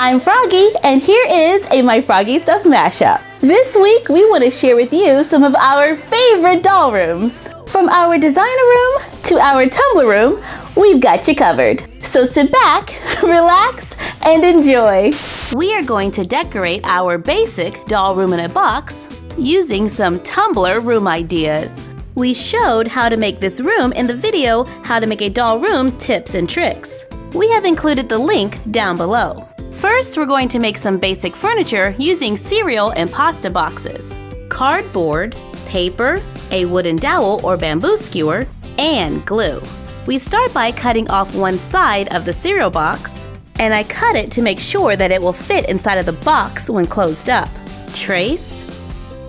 I'm Froggy, and here is a My Froggy Stuff mashup. This week, we want to share with you some of our favorite doll rooms. From our designer room to our tumbler room, we've got you covered. So sit back, relax, and enjoy. We are going to decorate our basic doll room in a box using some tumbler room ideas. We showed how to make this room in the video How to Make a Doll Room Tips and Tricks. We have included the link down below. First, we're going to make some basic furniture using cereal and pasta boxes, cardboard, paper, a wooden dowel or bamboo skewer, and glue. We start by cutting off one side of the cereal box, and I cut it to make sure that it will fit inside of the box when closed up. Trace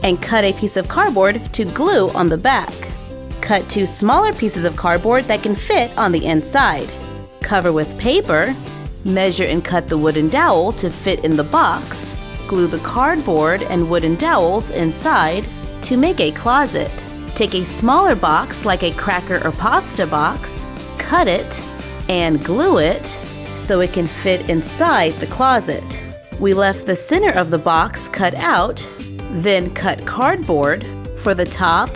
and cut a piece of cardboard to glue on the back. Cut two smaller pieces of cardboard that can fit on the inside. Cover with paper. Measure and cut the wooden dowel to fit in the box. Glue the cardboard and wooden dowels inside to make a closet. Take a smaller box like a cracker or pasta box, cut it, and glue it so it can fit inside the closet. We left the center of the box cut out, then cut cardboard for the top,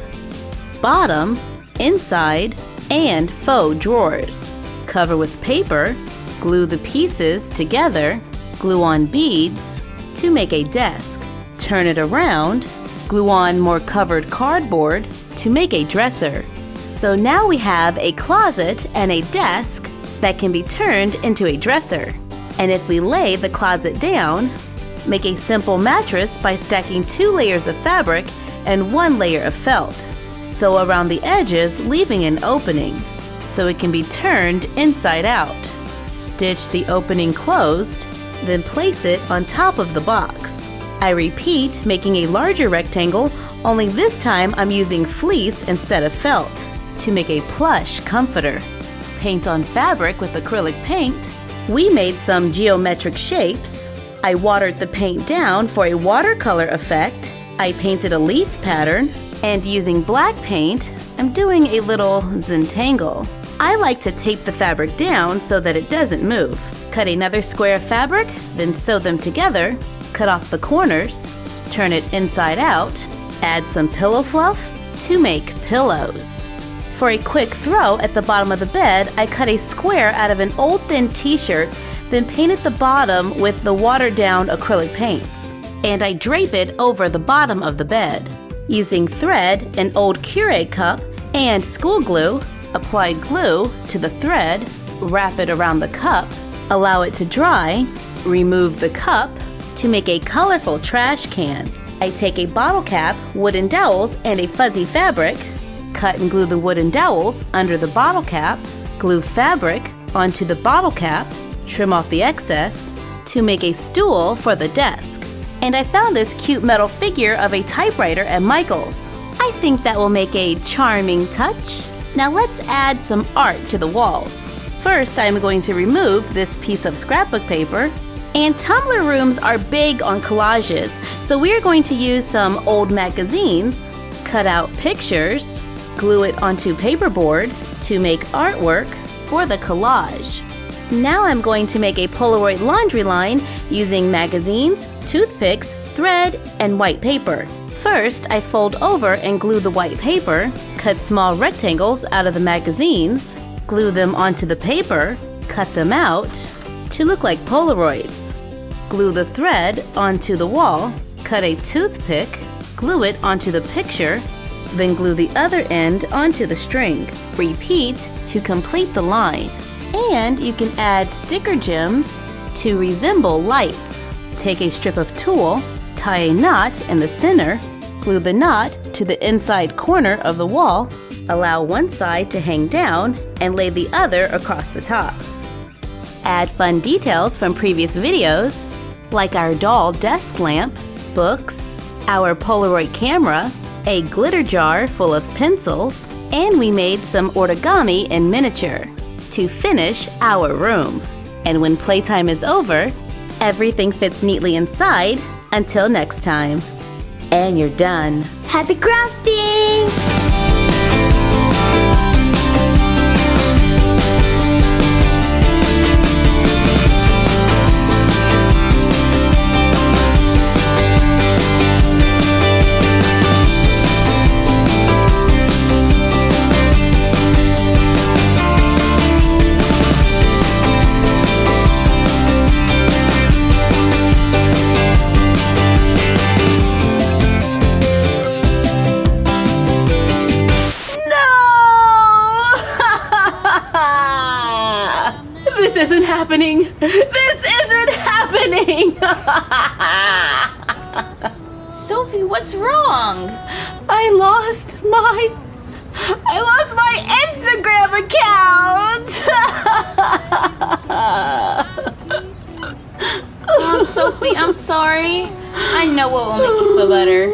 bottom, inside, and faux drawers. Cover with paper, glue the pieces together, glue on beads to make a desk. Turn it around, glue on more covered cardboard to make a dresser. So now we have a closet and a desk that can be turned into a dresser. And if we lay the closet down, make a simple mattress by stacking 2 layers of fabric and 1 layer of felt. Sew around the edges, leaving an opening so it can be turned inside out. Stitch the opening closed, then place it on top of the box. I repeat, making a larger rectangle, only this time I'm using fleece instead of felt to make a plush comforter. Paint on fabric with acrylic paint. We made some geometric shapes. I watered the paint down for a watercolor effect. I painted a leaf pattern, and using black paint, I'm doing a little zentangle. I like to tape the fabric down so that it doesn't move. Cut another square of fabric, then sew them together. Cut off the corners, turn it inside out, add some pillow fluff to make pillows. For a quick throw at the bottom of the bed, I cut a square out of an old thin t-shirt, then painted the bottom with the watered down acrylic paints. And I drape it over the bottom of the bed. Using thread, an old Keurig cup, and school glue, apply glue to the thread, wrap it around the cup, allow it to dry, remove the cup to make a colorful trash can. I take a bottle cap, wooden dowels, and a fuzzy fabric, cut and glue the wooden dowels under the bottle cap, glue fabric onto the bottle cap, trim off the excess to make a stool for the desk. And I found this cute metal figure of a typewriter at Michael's. I think that will make a charming touch. Now let's add some art to the walls. First, I'm going to remove this piece of scrapbook paper. And tumbler rooms are big on collages, so we're going to use some old magazines, cut out pictures, glue it onto paperboard to make artwork for the collage. Now I'm going to make a Polaroid laundry line using magazines, toothpicks, thread, and white paper. First, I fold over and glue the white paper, cut small rectangles out of the magazines, glue them onto the paper, cut them out to look like Polaroids. Glue the thread onto the wall, cut a toothpick, glue it onto the picture, then glue the other end onto the string. Repeat to complete the line. And you can add sticker gems to resemble lights. Take a strip of tulle, tie a knot in the center, glue the knot to the inside corner of the wall, allow one side to hang down, and lay the other across the top. Add fun details from previous videos, like our doll desk lamp, books, our Polaroid camera, a glitter jar full of pencils, and we made some origami in miniature to finish our room. And when playtime is over, everything fits neatly inside until next time. And you're done. Happy crafting! happening. This isn't happening. Sophie, what's wrong? I lost my Instagram account. Oh, Sophie, I'm sorry. I know what will make you feel better.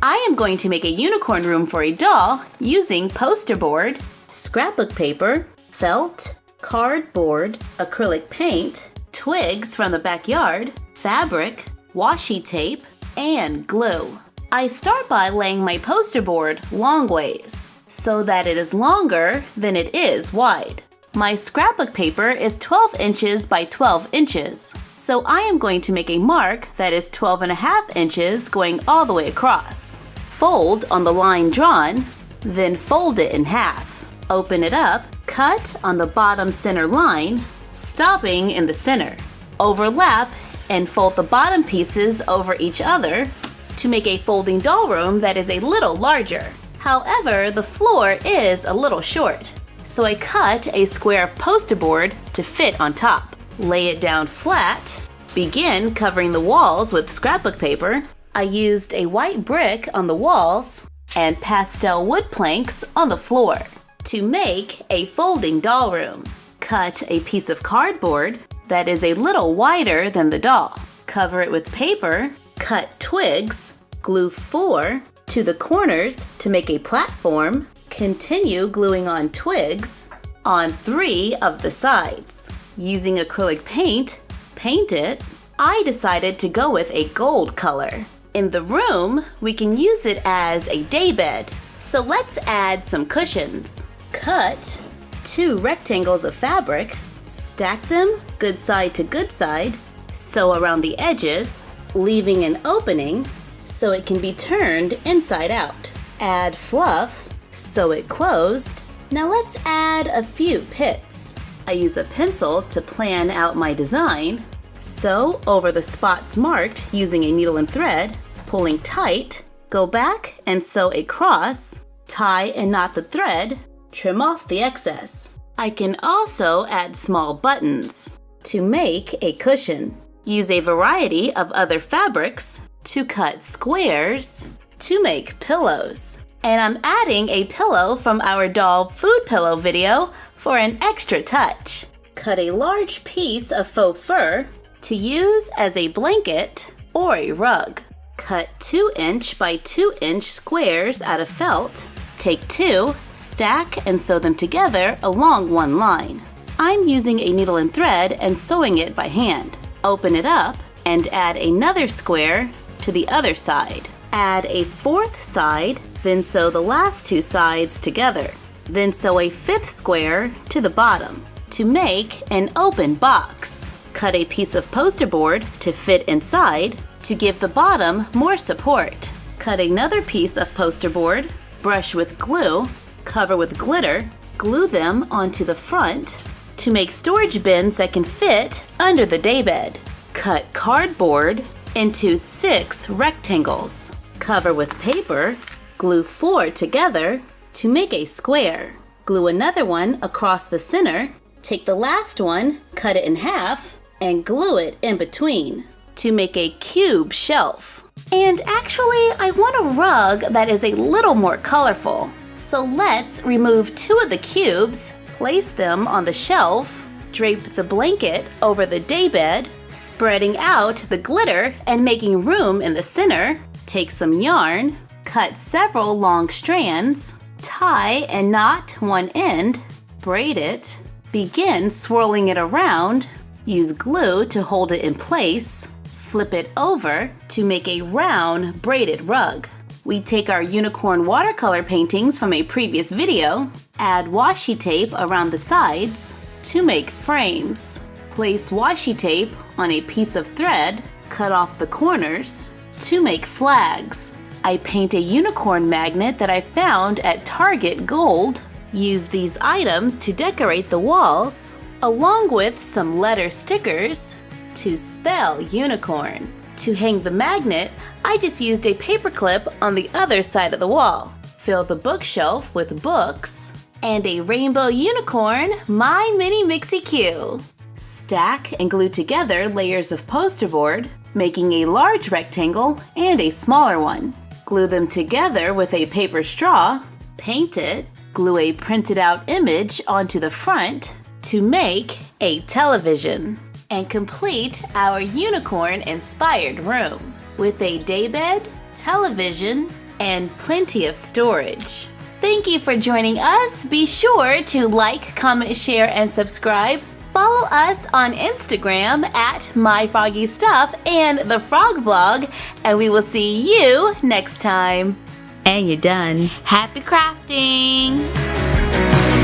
I am going to make a unicorn room for a doll using poster board, scrapbook paper, felt, cardboard, acrylic paint, twigs from the backyard, fabric, washi tape, and glue. I start by laying my poster board long ways so that it is longer than it is wide. My scrapbook paper is 12 inches by 12 inches, so I am going to make a mark that is 12.5 inches going all the way across. Fold on the line drawn, then fold it in half. Open it up, cut on the bottom center line, stopping in the center. Overlap and fold the bottom pieces over each other to make a folding doll room that is a little larger. However, the floor is a little short, so I cut a square of poster board to fit on top. Lay it down flat. Begin covering the walls with scrapbook paper. I used a white brick on the walls and pastel wood planks on the floor to make a folding doll room. Cut a piece of cardboard that is a little wider than the doll. Cover it with paper. Cut twigs. Glue 4 to the corners to make a platform. Continue gluing on twigs on 3 of the sides. Using acrylic paint, paint it. I decided to go with a gold color. In the room, we can use it as a daybed, so let's add some cushions. Cut 2 rectangles of fabric, stack them good side to good side, sew around the edges, leaving an opening so it can be turned inside out. Add fluff, sew it closed. Now let's add a few pits. I use a pencil to plan out my design. Sew over the spots marked using a needle and thread, pulling tight. Go back and sew a cross. Tie and knot the thread. Trim off the excess. I can also add small buttons to make a cushion. Use a variety of other fabrics to cut squares to make pillows. And I'm adding a pillow from our doll food pillow video for an extra touch. Cut a large piece of faux fur to use as a blanket or a rug. Cut 2-inch by 2-inch squares out of felt. Take 2, stack and sew them together along one line. I'm using a needle and thread and sewing it by hand. Open it up and add another square to the other side. Add a 4th side, then sew the last 2 sides together. Then sew a 5th square to the bottom to make an open box. Cut a piece of poster board to fit inside to give the bottom more support. Cut another piece of poster board, brush with glue, cover with glitter, glue them onto the front to make storage bins that can fit under the daybed. Cut cardboard into 6 rectangles. Cover with paper, glue 4 together to make a square. Glue another one across the center. Take the last one, cut it in half, and glue it in between to make a cube shelf. And actually, I want a rug that is a little more colorful. So let's remove 2 of the cubes, place them on the shelf, drape the blanket over the daybed, spreading out the glitter and making room in the center. Take some yarn, cut several long strands, tie and knot one end, braid it, begin swirling it around, use glue to hold it in place, flip it over to make a round braided rug. We take our unicorn watercolor paintings from a previous video, add washi tape around the sides to make frames. Place washi tape on a piece of thread, cut off the corners to make flags. I paint a unicorn magnet that I found at Target Gold. Use these items to decorate the walls, along with some letter stickers to spell unicorn. To hang the magnet, I just used a paper clip on the other side of the wall. Fill the bookshelf with books and a rainbow unicorn, My Mini Mixie Q. Stack and glue together layers of poster board, making a large rectangle and a smaller one. Glue them together with a paper straw, paint it, glue a printed out image onto the front to make a television, and complete our unicorn-inspired room with a daybed, television, and plenty of storage. Thank you for joining us. Be sure to like, comment, share, and subscribe. Follow us on Instagram at myfroggystuff and the Frog Blog, and we will see you next time. And you're done. Happy crafting!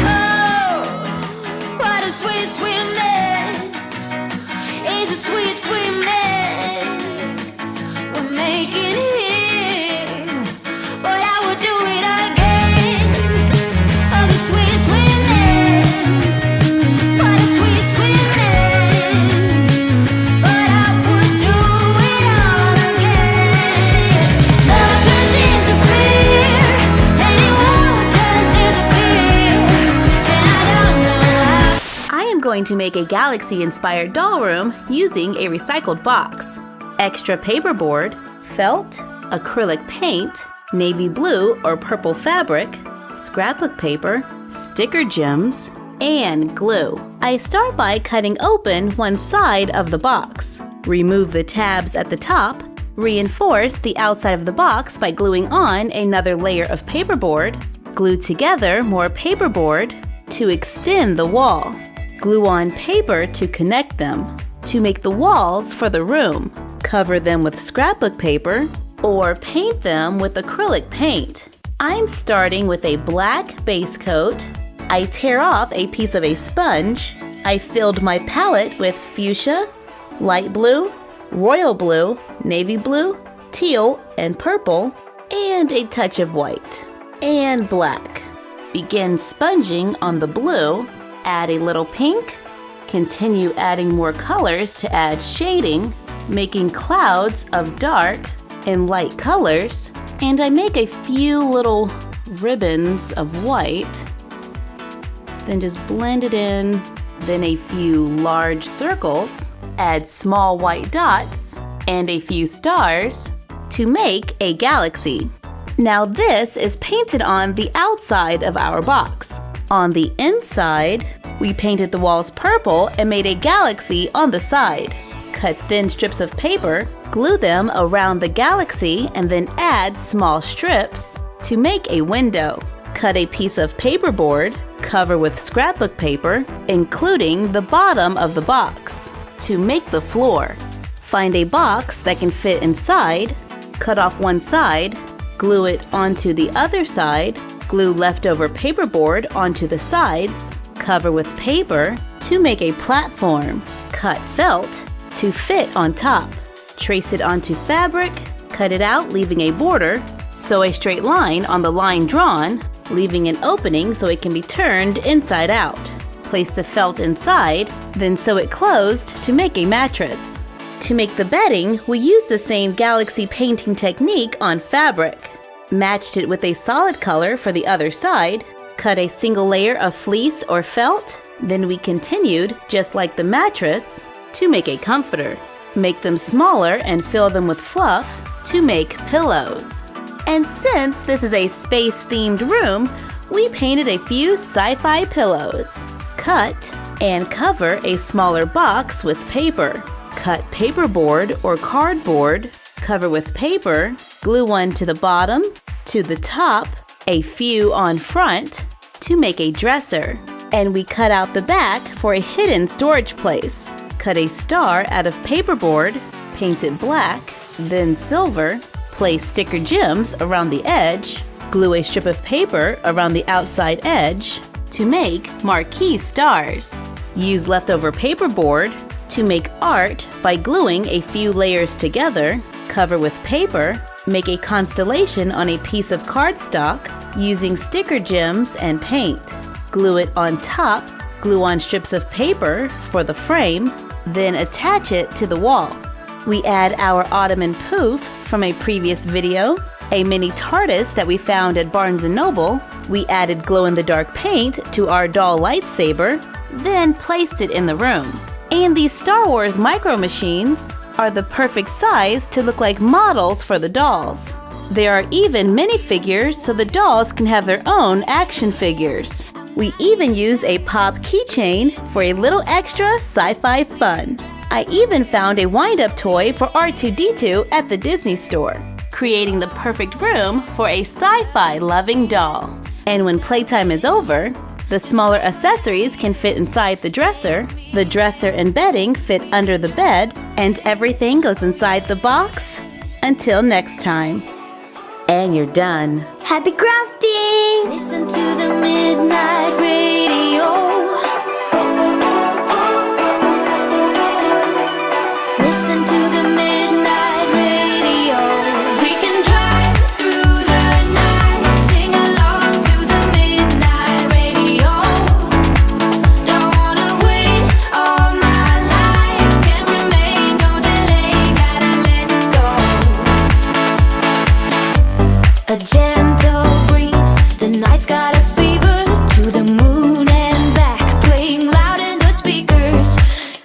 Oh, what a sweet, sweet mess. It's a sweet, sweet mess we're making here, but I would do it again. Oh, the sweet, sweet mess. What a sweet, sweet mess, but I would do it all again. Love turns into fear, and it won't just disappear, and I don't know how. I am going to make a galaxy-inspired doll room using a recycled box, extra paperboard, felt, acrylic paint, navy blue or purple fabric, scrapbook paper, sticker gems, and glue. I start by cutting open one side of the box. Remove the tabs at the top. Reinforce the outside of the box by gluing on another layer of paperboard. Glue together more paperboard to extend the wall. Glue on paper to connect them. To make the walls for the room, cover them with scrapbook paper or paint them with acrylic paint. I'm starting with a black base coat. I tear off a piece of a sponge. I filled my palette with fuchsia, light blue, royal blue, navy blue, teal, and purple, and a touch of white and black. Begin sponging on the blue. Add a little pink. Continue adding more colors to add shading, making clouds of dark and light colors. And I make a few little ribbons of white. Then just blend it in. Then a few large circles. Add small white dots and a few stars to make a galaxy. Now this is painted on the outside of our box. On the inside, we painted the walls purple and made a galaxy on the side. Cut thin strips of paper, glue them around the galaxy, and then add small strips to make a window. Cut a piece of paperboard, cover with scrapbook paper, including the bottom of the box, to make the floor. Find a box that can fit inside, cut off one side, glue it onto the other side, glue leftover paperboard onto the sides, cover with paper to make a platform, cut felt to fit on top, trace it onto fabric, cut it out leaving a border, sew a straight line on the line drawn, leaving an opening so it can be turned inside out. Place the felt inside, then sew it closed to make a mattress. To make the bedding, we used the same galaxy painting technique on fabric. Matched it with a solid color for the other side, cut a single layer of fleece or felt, then we continued, just like the mattress, to make a comforter. Make them smaller and fill them with fluff to make pillows. And since this is a space-themed room, we painted a few sci-fi pillows. Cut and cover a smaller box with paper. Cut paperboard or cardboard, cover with paper, glue one to the bottom, to the top, a few on front, to make a dresser. And we cut out the back for a hidden storage place. Cut a star out of paperboard, paint it black, then silver, place sticker gems around the edge, glue a strip of paper around the outside edge to make marquee stars. Use leftover paperboard to make art by gluing a few layers together, cover with paper, make a constellation on a piece of cardstock using sticker gems and paint. Glue it on top, glue on strips of paper for the frame, then attach it to the wall. We add our ottoman poof from a previous video, a mini TARDIS that we found at Barnes & Noble. We added glow-in-the-dark paint to our doll lightsaber, then placed it in the room. And these Star Wars micro machines are the perfect size to look like models for the dolls. There are even minifigures so the dolls can have their own action figures. We even use a pop keychain for a little extra sci-fi fun. I even found a wind-up toy for R2-D2 at the Disney store, creating the perfect room for a sci-fi loving doll. And when playtime is over, the smaller accessories can fit inside the dresser and bedding fit under the bed, and everything goes inside the box. Until next time. And you're done. Happy crafting! Listen to the midnight radio. Listen to the midnight radio. We can drive through the night, sing along to the midnight radio. Don't wanna wait all my life, can't remain, no delay, gotta let go. A gentle breeze, the night's got a fever, to the moon and back, playing loud in the speakers.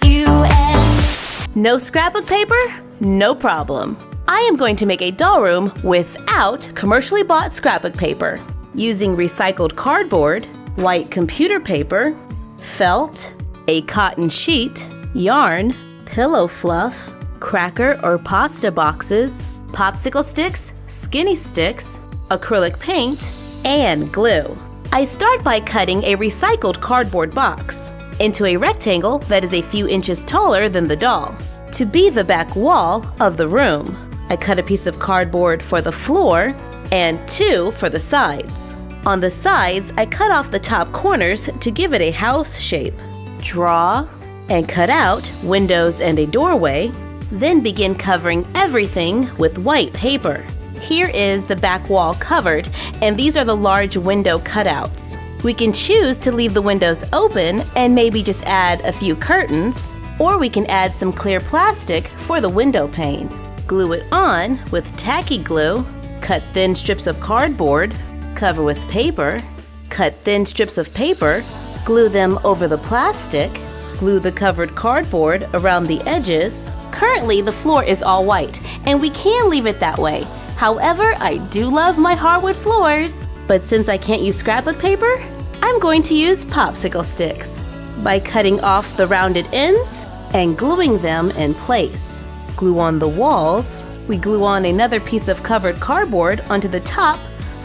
You and No scrapbook paper? No problem. I am going to make a doll room without commercially bought scrapbook paper. Using recycled cardboard, white computer paper, felt, a cotton sheet, yarn, pillow fluff, cracker or pasta boxes, popsicle sticks, skinny sticks, acrylic paint, and glue. I start by cutting a recycled cardboard box into a rectangle that is a few inches taller than the doll, to be the back wall of the room. I cut a piece of cardboard for the floor and 2 for the sides. On the sides, I cut off the top corners to give it a house shape. Draw and cut out windows and a doorway, then begin covering everything with white paper. Here is the back wall covered, and these are the large window cutouts. We can choose to leave the windows open and maybe just add a few curtains, or we can add some clear plastic for the window pane. Glue it on with tacky glue, cut thin strips of cardboard, cover with paper, cut thin strips of paper, glue them over the plastic, glue the covered cardboard around the edges. Currently, the floor is all white, and we can leave it that way. However, I do love my hardwood floors. But since I can't use scrapbook paper, I'm going to use popsicle sticks by cutting off the rounded ends and gluing them in place. Glue on the walls. We glue on another piece of covered cardboard onto the top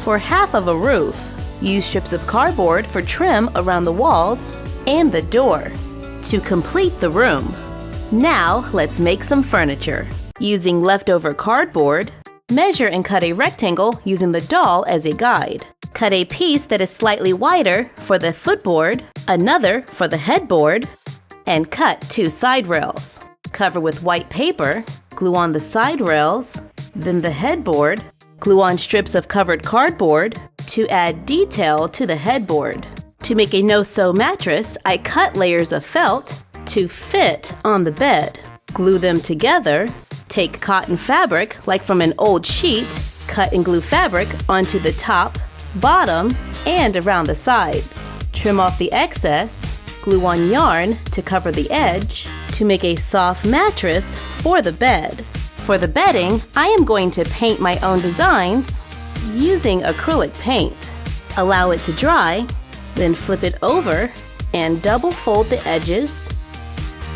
for half of a roof. Use strips of cardboard for trim around the walls and the door to complete the room. Now let's make some furniture. Using leftover cardboard, measure and cut a rectangle using the doll as a guide. Cut a piece that is slightly wider for the footboard, another for the headboard, and cut 2 side rails. Cover with white paper, glue on the side rails, then the headboard, glue on strips of covered cardboard to add detail to the headboard. To make a no-sew mattress, I cut layers of felt to fit on the bed. Glue them together. Take cotton fabric, like from an old sheet, cut and glue fabric onto the top, bottom, and around the sides. Trim off the excess, glue on yarn to cover the edge to make a soft mattress for the bed. For the bedding, I am going to paint my own designs using acrylic paint. Allow it to dry, then flip it over and double fold the edges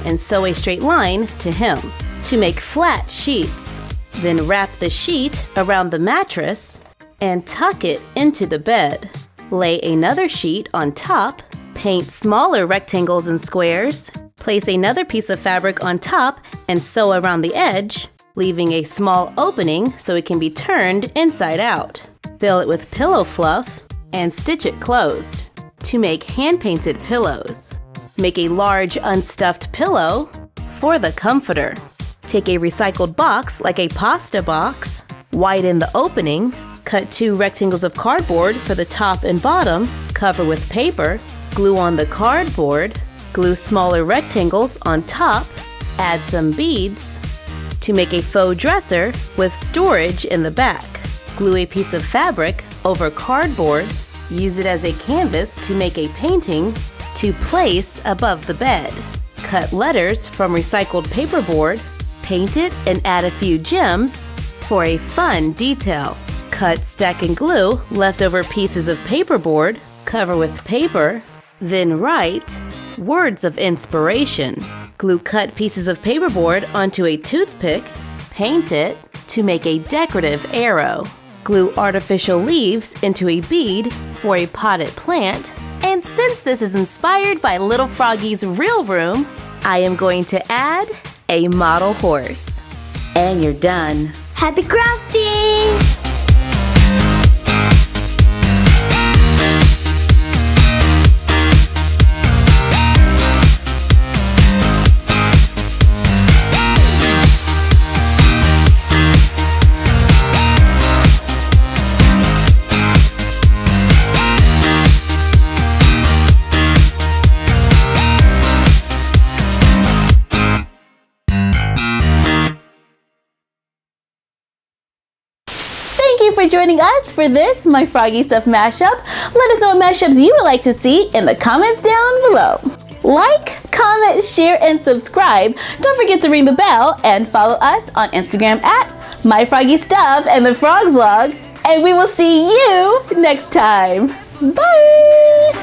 and sew a straight line to hem to make flat sheets. Then wrap the sheet around the mattress and tuck it into the bed. Lay another sheet on top, paint smaller rectangles and squares, place another piece of fabric on top and sew around the edge, leaving a small opening so it can be turned inside out. Fill it with pillow fluff and stitch it closed. To make hand-painted pillows, make a large unstuffed pillow for the comforter. Take a recycled box like a pasta box, widen the opening, cut 2 rectangles of cardboard for the top and bottom, cover with paper, glue on the cardboard, glue smaller rectangles on top, add some beads to make a faux dresser with storage in the back. Glue a piece of fabric over cardboard, use it as a canvas to make a painting to place above the bed. Cut letters from recycled paperboard, paint it and add a few gems for a fun detail. Cut, stack, and glue leftover pieces of paperboard, cover with paper, then write words of inspiration. Glue cut pieces of paperboard onto a toothpick, paint it to make a decorative arrow. Glue artificial leaves into a bead for a potted plant. And since this is inspired by Little Froggy's real room, I am going to add a model horse. And you're done. Happy crafting! Thank you for joining us for this My Froggy Stuff mashup. Let us know what mashups you would like to see in the comments down below. Like, comment, share, and subscribe. Don't forget to ring the bell and follow us on Instagram at My Froggy Stuff and the Frog Vlog. And we will see you next time. Bye!